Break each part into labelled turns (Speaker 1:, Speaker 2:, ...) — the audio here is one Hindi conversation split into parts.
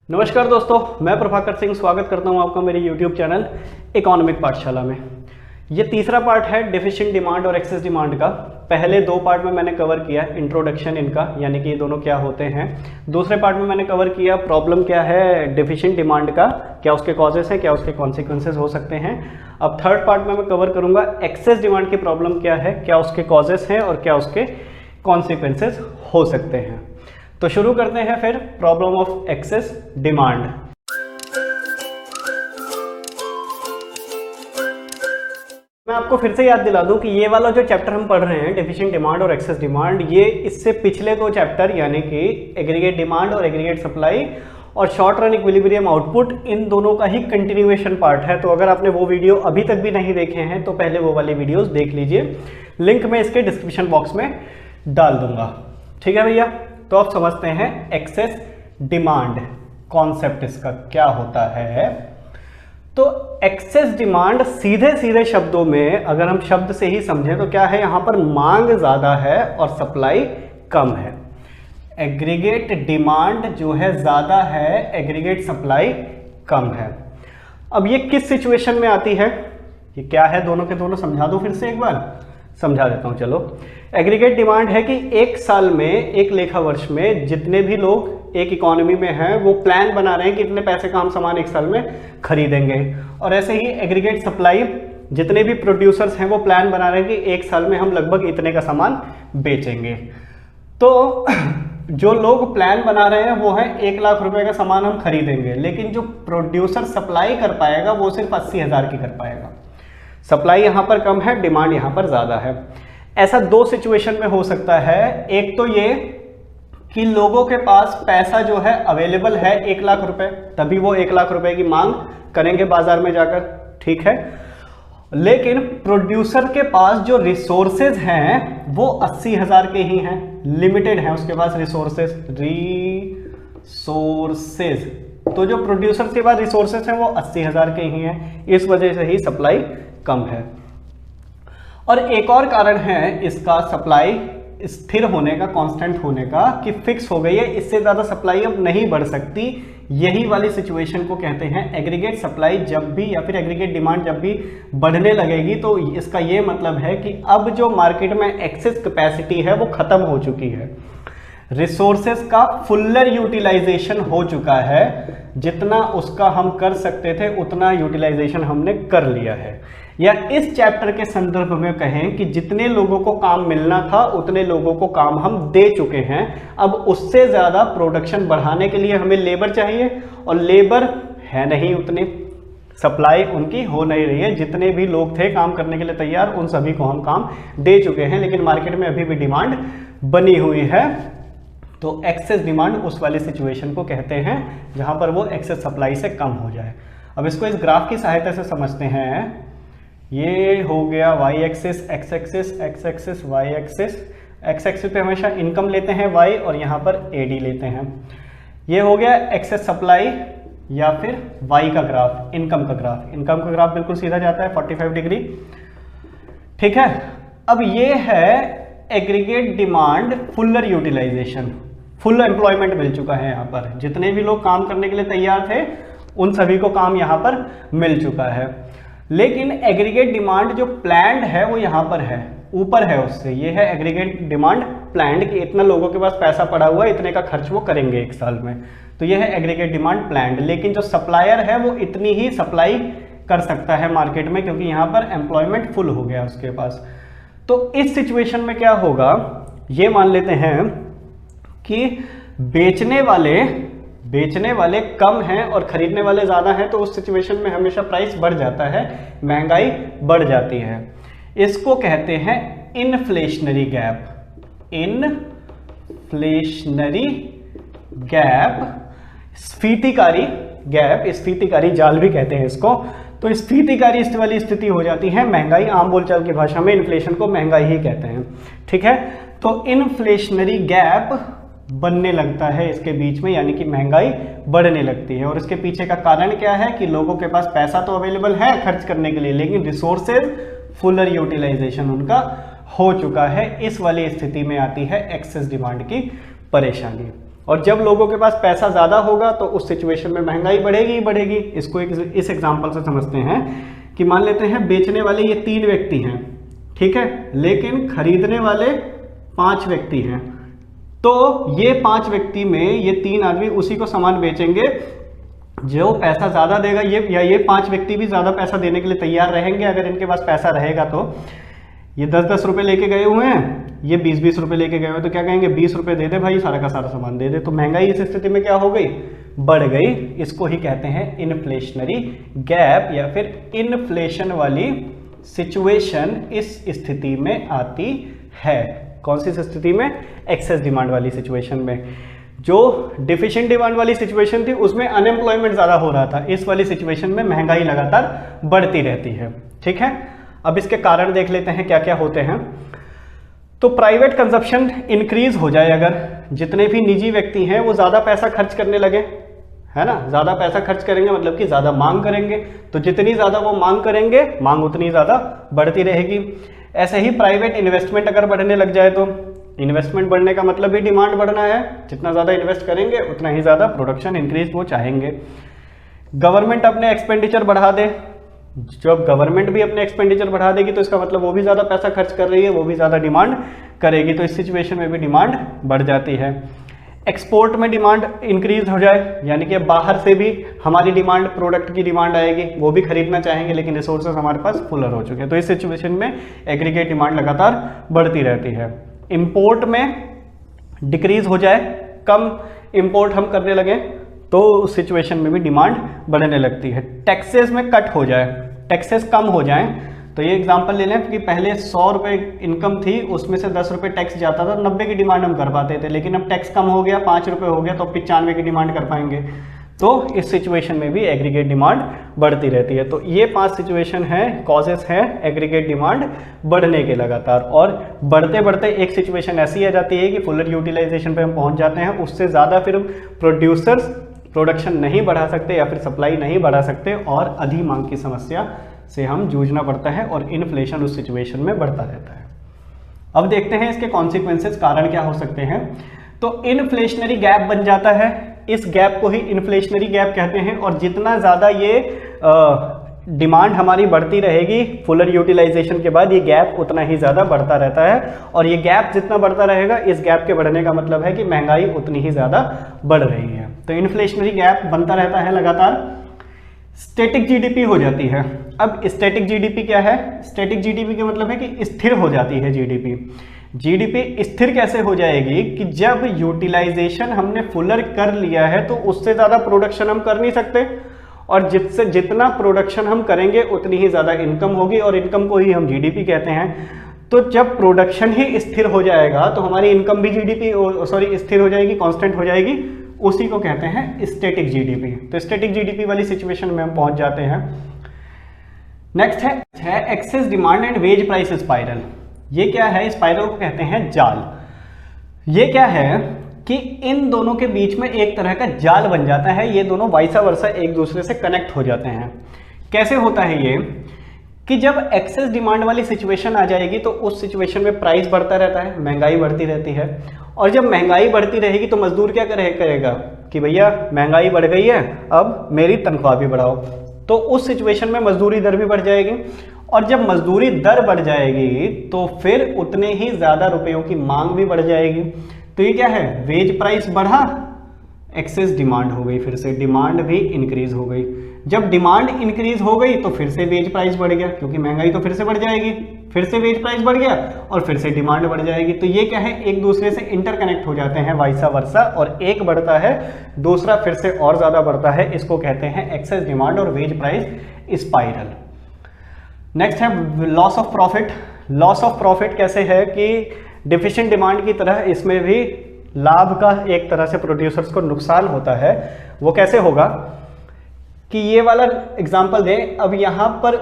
Speaker 1: नमस्कार दोस्तों, मैं प्रभाकर सिंह स्वागत करता हूं आपका मेरे YouTube चैनल इकोनॉमिक पाठशाला में। ये तीसरा पार्ट है डेफिशिएंट डिमांड और एक्सेस डिमांड का। पहले दो पार्ट में मैंने कवर किया इंट्रोडक्शन इनका, यानी कि ये दोनों क्या होते हैं। दूसरे पार्ट में मैंने कवर किया प्रॉब्लम क्या है डेफिशिएंट डिमांड का, क्या उसके कॉजेस हैं, क्या उसके कॉन्सिक्वेंसेज हो सकते हैं। अब थर्ड पार्ट में मैं कवर करूंगा एक्सेस डिमांड की प्रॉब्लम क्या है, क्या उसके कॉजेस हैं और क्या उसके कॉन्सिक्वेंसेज हो सकते हैं। तो शुरू करते हैं फिर प्रॉब्लम ऑफ एक्सेस डिमांड। मैं आपको फिर से याद दिला दूं कि ये वाला जो चैप्टर हम पढ़ रहे हैं डेफिशिएंट डिमांड और एक्सेस डिमांड, ये इससे पिछले दो चैप्टर यानी कि एग्रीगेट डिमांड और एग्रीगेट सप्लाई और शॉर्ट रन इक्विलिब्रियम आउटपुट, इन दोनों का ही कंटिन्यूएशन पार्ट है। तो अगर आपने वो वीडियो अभी तक भी नहीं देखे हैं तो पहले वो वाली वीडियोस देख लीजिए, लिंक मैं इसके डिस्क्रिप्शन बॉक्स में डाल दूंगा। ठीक है भैया, तो आप समझते हैं एक्सेस डिमांड कॉन्सेप्ट इसका क्या होता है। तो एक्सेस डिमांड सीधे सीधे शब्दों में अगर हम शब्द से ही समझें तो क्या है, यहां पर मांग ज्यादा है और सप्लाई कम है। एग्रीगेट डिमांड जो है ज्यादा है, एग्रीगेट सप्लाई कम है। अब ये किस सिचुएशन में आती है, ये क्या है, दोनों के दोनों समझा दो, फिर से एक बार समझा देता हूं। चलो, एग्रीगेट डिमांड है कि एक साल में, एक लेखा वर्ष में जितने भी लोग एक इकोनॉमी में हैं वो प्लान बना रहे हैं कि इतने पैसे का हम सामान एक साल में खरीदेंगे। और ऐसे ही एग्रीगेट सप्लाई, जितने भी प्रोड्यूसर्स हैं वो प्लान बना रहे हैं कि एक साल में हम लगभग इतने का सामान बेचेंगे। तो जो लोग प्लान बना रहे हैं वो है 1 लाख रुपए का सामान हम खरीदेंगे, लेकिन जो प्रोड्यूसर सप्लाई कर पाएगा वो सिर्फ 80,000 की कर पाएगा। सप्लाई यहां पर कम है, डिमांड यहां पर ज्यादा है। ऐसा दो सिचुएशन में हो सकता है। एक तो ये कि लोगों के पास पैसा जो है अवेलेबल है 1 लाख रुपए, तभी वो 1 लाख रुपए की मांग करेंगे बाजार में जाकर, ठीक है। लेकिन प्रोड्यूसर के पास जो रिसोर्सेज हैं वो 80,000 के ही हैं, लिमिटेड हैं उसके पास रिसोर्सेज। तो जो प्रोड्यूसर के पास रिसोर्सेज हैं वो 80,000 के ही हैं, इस वजह से ही सप्लाई कम है। और एक और कारण है इसका सप्लाई स्थिर होने का, कांस्टेंट होने का, कि फिक्स हो गई है, इससे ज्यादा सप्लाई अब नहीं बढ़ सकती। यही वाली सिचुएशन को कहते हैं एग्रीगेट सप्लाई। जब भी या फिर एग्रीगेट डिमांड जब भी बढ़ने लगेगी तो इसका ये मतलब है कि अब जो मार्केट में एक्सेस कैपेसिटी है वो खत्म हो चुकी है, रिसोर्सेस का फुलर यूटिलाइजेशन हो चुका है। जितना उसका हम कर सकते थे उतना यूटिलाइजेशन हमने कर लिया है। या इस चैप्टर के संदर्भ में कहें कि जितने लोगों को काम मिलना था उतने लोगों को काम हम दे चुके हैं। अब उससे ज्यादा प्रोडक्शन बढ़ाने के लिए हमें लेबर चाहिए, और लेबर है नहीं उतने, सप्लाई उनकी हो नहीं रही है। जितने भी लोग थे काम करने के लिए तैयार, उन सभी को हम काम दे चुके हैं, लेकिन मार्केट में अभी भी डिमांड बनी हुई है। तो एक्सेस डिमांड उस वाली सिचुएशन को कहते हैं जहां पर वो एक्सेस सप्लाई से कम हो जाए। अब इसको इस ग्राफ की सहायता से समझते हैं। ये हो गया Y axis, X axis, X axis, Y axis. X axis पे हमेशा इनकम लेते हैं वाई, और यहाँ पर एडी लेते हैं। ये हो गया एक्सेस सप्लाई या फिर वाई का ग्राफ, इनकम का ग्राफ। इनकम का ग्राफ बिल्कुल सीधा जाता है 45 डिग्री, ठीक है। अब ये है aggregate demand fuller utilization, full employment मिल चुका है। यहाँ पर जितने भी लोग काम करने के लिए तैयार थे उन सभी को काम यहाँ पर मिल चुका है। लेकिन एग्रीगेट डिमांड जो प्लान्ड है वो यहाँ पर है, ऊपर है उससे। ये है एग्रीगेट डिमांड प्लान्ड कि इतना लोगों के पास पैसा पड़ा हुआ है, इतने का खर्च वो करेंगे एक साल में। तो ये है एग्रीगेट डिमांड प्लान्ड। लेकिन जो सप्लायर है वो इतनी ही सप्लाई कर सकता है मार्केट में, क्योंकि यहाँ पर एम्प्लॉयमेंट फुल हो गया उसके पास। तो इस सिचुएशन में क्या होगा, ये मान लेते हैं कि बेचने वाले कम हैं और खरीदने वाले ज्यादा हैं, तो उस सिचुएशन में हमेशा प्राइस बढ़ जाता है, महंगाई बढ़ जाती है। इसको कहते हैं इन्फ्लेशनरी गैप। इन्फ्लेशनरी गैप, स्फीतिकारी गैप, स्फीतिकारी जाल भी कहते हैं इसको। तो स्फीतिकारी इस वाली स्थिति हो जाती है, महंगाई, आम बोलचाल की भाषा में इन्फ्लेशन को महंगाई ही कहते हैं, ठीक है। तो इन्फ्लेशनरी गैप बनने लगता है इसके बीच में, यानी कि महंगाई बढ़ने लगती है। और इसके पीछे का कारण क्या है कि लोगों के पास पैसा तो अवेलेबल है खर्च करने के लिए, लेकिन रिसोर्सेज फुलर यूटिलाइजेशन उनका हो चुका है। इस वाली स्थिति में आती है एक्सेस डिमांड की परेशानी। और जब लोगों के पास पैसा ज़्यादा होगा तो उस सिचुएशन में महंगाई बढ़ेगी ही बढ़ेगी। इसको इस एग्जाम्पल से समझते हैं कि मान लेते हैं बेचने वाले ये 3 व्यक्ति हैं, ठीक है, लेकिन खरीदने वाले 5 व्यक्ति हैं। तो ये 5 व्यक्ति में ये 3 आदमी उसी को सामान बेचेंगे, जो पैसा ज़्यादा देगा ये 5 व्यक्ति भी ज़्यादा पैसा देने के लिए तैयार रहेंगे अगर इनके पास पैसा रहेगा। तो ये 10-10 रुपये लेके गए हुए हैं, ये 20-20 रुपये लेके गए हुए, तो क्या कहेंगे 20 रुपये दे दे भाई, सारा का सारा सामान दे दे। तो महंगाई इस स्थिति में क्या हो गई, बढ़ गई। इसको ही कहते हैं इन्फ्लेशनरी गैप या फिर इन्फ्लेशन वाली सिचुएशन इस स्थिति में आती है। कौन सी स्थिति में, एक्सेस डिमांड वाली सिचुएशन में। जो डिफिशिएंट डिमांड वाली सिचुएशन थी उसमें अनएम्प्लॉयमेंट ज़्यादा हो रहा था, इस वाली सिचुएशन में महंगाई लगातार बढ़ती रहती है, ठीक है। अब इसके कारण देख लेते हैं क्या क्या होते हैं। तो प्राइवेट कंजप्शन इंक्रीज हो जाए, अगर जितने भी निजी व्यक्ति हैं वो ज़्यादा पैसा खर्च करने लगे, है ना, ज़्यादा पैसा खर्च करेंगे मतलब कि ज़्यादा मांग करेंगे, तो जितनी ज़्यादा वो मांग करेंगे मांग उतनी ज़्यादा बढ़ती रहेगी। ऐसे ही प्राइवेट इन्वेस्टमेंट अगर बढ़ने लग जाए, तो इन्वेस्टमेंट बढ़ने का मतलब भी डिमांड बढ़ना है, जितना ज़्यादा इन्वेस्ट करेंगे उतना ही ज़्यादा प्रोडक्शन इंक्रीज वो चाहेंगे। गवर्नमेंट अपने एक्सपेंडिचर बढ़ा दे, जब गवर्नमेंट भी अपने एक्सपेंडिचर बढ़ा देगी तो इसका मतलब वो भी ज़्यादा पैसा खर्च कर रही है, वो भी ज़्यादा डिमांड करेगी, तो इस सिचुएशन में भी डिमांड बढ़ जाती है। एक्सपोर्ट में डिमांड इंक्रीज हो जाए, यानी कि बाहर से भी हमारी डिमांड, प्रोडक्ट की डिमांड आएगी, वो भी खरीदना चाहेंगे, लेकिन रिसोर्सेज हमारे पास फुलर हो चुके हैं, तो इस सिचुएशन में एग्रीगेट डिमांड लगातार बढ़ती रहती है। इंपोर्ट में डिक्रीज हो जाए, कम इंपोर्ट हम करने लगे, तो उस सिचुएशन में भी डिमांड बढ़ने लगती है। टैक्सेस में कट हो जाए, टैक्सेस कम हो जाएं, तो ये एग्जांपल ले लें कि पहले 100 रुपये इनकम थी, उसमें से 10 रुपये टैक्स जाता था, 90 की डिमांड हम कर पाते थे, लेकिन अब टैक्स कम हो गया, 5 रुपये हो गया, तो 95 की डिमांड कर पाएंगे। तो इस सिचुएशन में भी एग्रीगेट डिमांड बढ़ती रहती है। तो ये 5 सिचुएशन है, कॉजेस हैं एग्रीगेट डिमांड बढ़ने के लगातार, और बढ़ते बढ़ते एक सिचुएशन ऐसी आ जाती है कि फुलर यूटिलाइजेशन पे हम पहुंच जाते हैं, उससे ज़्यादा फिर प्रोड्यूसर्स प्रोडक्शन नहीं बढ़ा सकते या फिर सप्लाई नहीं बढ़ा सकते, और अधिक मांग की समस्या से हम जूझना पड़ता है और इन्फ्लेशन उस सिचुएशन में बढ़ता रहता है। अब देखते हैं इसके कॉन्सिक्वेंसेस, कारण क्या हो सकते हैं। तो इन्फ्लेशनरी गैप बन जाता है, इस गैप को ही इन्फ्लेशनरी गैप कहते हैं, और जितना ज़्यादा ये डिमांड हमारी बढ़ती रहेगी फुलर यूटिलाइजेशन के बाद, ये गैप उतना ही ज़्यादा बढ़ता रहता है, और ये गैप जितना बढ़ता रहेगा, इस गैप के बढ़ने का मतलब है कि महंगाई उतनी ही ज़्यादा बढ़ रही है। तो इन्फ्लेशनरी गैप बनता रहता है लगातार। स्टैटिक जीडीपी हो जाती है। अब स्टैटिक जीडीपी क्या है, स्टैटिक जीडीपी का मतलब है कि स्थिर हो जाती है जीडीपी। जीडीपी स्थिर कैसे हो जाएगी कि जब यूटिलाइजेशन हमने फुलर कर लिया है तो उससे ज़्यादा प्रोडक्शन हम कर नहीं सकते, और जितना प्रोडक्शन हम करेंगे उतनी ही ज़्यादा इनकम होगी, और इनकम को ही हम जीडीपी कहते हैं। तो जब प्रोडक्शन ही स्थिर हो जाएगा तो हमारी इनकम भी स्थिर हो जाएगी, कांस्टेंट हो जाएगी, उसी को कहते हैं स्टैटिक जीडीपी। तो स्टैटिक जीडीपी वाली सिचुएशन में हम पहुंच जाते हैं। नेक्स्ट है excess demand and wage price spiral. ये क्या है, स्पाइरल को कहते हैं जाल। ये क्या है कि इन दोनों के बीच में एक तरह का जाल बन जाता है, ये दोनों वाइसा वर्सा एक दूसरे से कनेक्ट हो जाते हैं। कैसे होता है ये कि जब एक्सेस डिमांड वाली सिचुएशन आ जाएगी तो उस सिचुएशन में प्राइस बढ़ता रहता है, महंगाई बढ़ती रहती है, और जब महंगाई बढ़ती रहेगी तो मजदूर क्या करेगा कि भैया महंगाई बढ़ गई है, अब मेरी तनख्वाह भी बढ़ाओ, तो उस सिचुएशन में मजदूरी दर भी बढ़ जाएगी, और जब मजदूरी दर बढ़ जाएगी तो फिर उतने ही ज़्यादा रुपयों की मांग भी बढ़ जाएगी। तो ये क्या है, वेज प्राइस बढ़ा, एक्सेस डिमांड हो गई, फिर से डिमांड भी इंक्रीज हो गई। जब डिमांड इंक्रीज हो गई तो फिर से वेज प्राइस बढ़ गया, क्योंकि महंगाई तो फिर से बढ़ जाएगी, फिर से वेज प्राइस बढ़ गया और फिर से डिमांड बढ़ जाएगी। तो ये क्या है, एक दूसरे से इंटरकनेक्ट हो जाते हैं वाइसा वर्सा, और एक बढ़ता है दूसरा फिर से और ज़्यादा बढ़ता है। इसको कहते हैं एक्सेस डिमांड और वेज प्राइस स्पाइरल। नेक्स्ट है loss of profit. Loss of profit कैसे है कि डिफिशिएंट डिमांड की तरह इसमें भी लाभ का एक तरह से प्रोड्यूसर्स को नुकसान होता है। वो कैसे होगा कि ये वाला एग्जांपल दें, अब यहाँ पर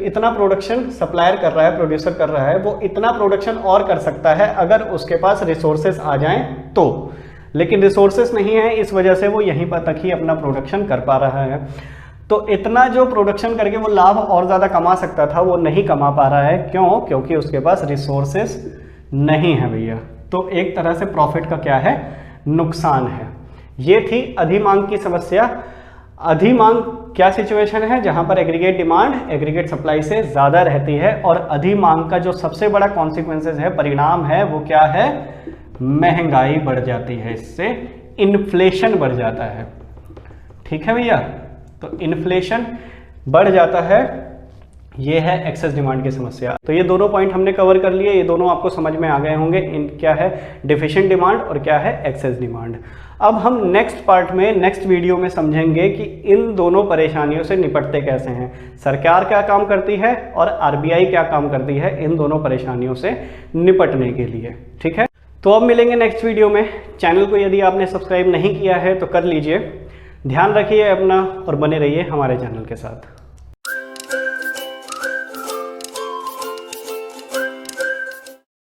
Speaker 1: इतना प्रोडक्शन सप्लायर कर रहा है, प्रोड्यूसर कर रहा है, वो इतना प्रोडक्शन और कर सकता है अगर उसके पास रिसोर्सेस आ जाएं तो, लेकिन रिसोर्सेस नहीं है, इस वजह से वो यहीं पर तक ही अपना प्रोडक्शन कर पा रहा है। तो इतना जो प्रोडक्शन करके वो लाभ और ज़्यादा कमा सकता था वो नहीं कमा पा रहा है। क्यों? क्योंकि उसके पास रिसोर्सेस नहीं है भैया। तो एक तरह से प्रॉफिट का क्या है, नुकसान है। ये थी अधिमांग की समस्या। अधिमांग क्या सिचुएशन है जहां पर एग्रीगेट डिमांड एग्रीगेट सप्लाई से ज़्यादा रहती है, और अधिमांग का जो सबसे बड़ा कॉन्सिक्वेंसेस है, परिणाम है, वो क्या है? महंगाई बढ़ जाती है, इससे इन्फ्लेशन बढ़ जाता है। ठीक है भैया, तो इन्फ्लेशन बढ़ जाता है, ये है एक्सेस डिमांड की समस्या। तो ये दोनों पॉइंट हमने कवर कर लिए, ये दोनों आपको समझ में आ गए होंगे, इन क्या है डिफिशिएंट डिमांड और क्या है एक्सेस डिमांड। अब हम नेक्स्ट पार्ट में, नेक्स्ट वीडियो में समझेंगे कि इन दोनों परेशानियों से निपटते कैसे हैं, सरकार क्या काम करती है और आरबीआई क्या काम करती है इन दोनों परेशानियों से निपटने के लिए। ठीक है, तो अब मिलेंगे नेक्स्ट वीडियो में। चैनल को यदि आपने सब्सक्राइब नहीं किया है तो कर लीजिए। ध्यान रखिए अपना और बने रहिए हमारे चैनल के साथ।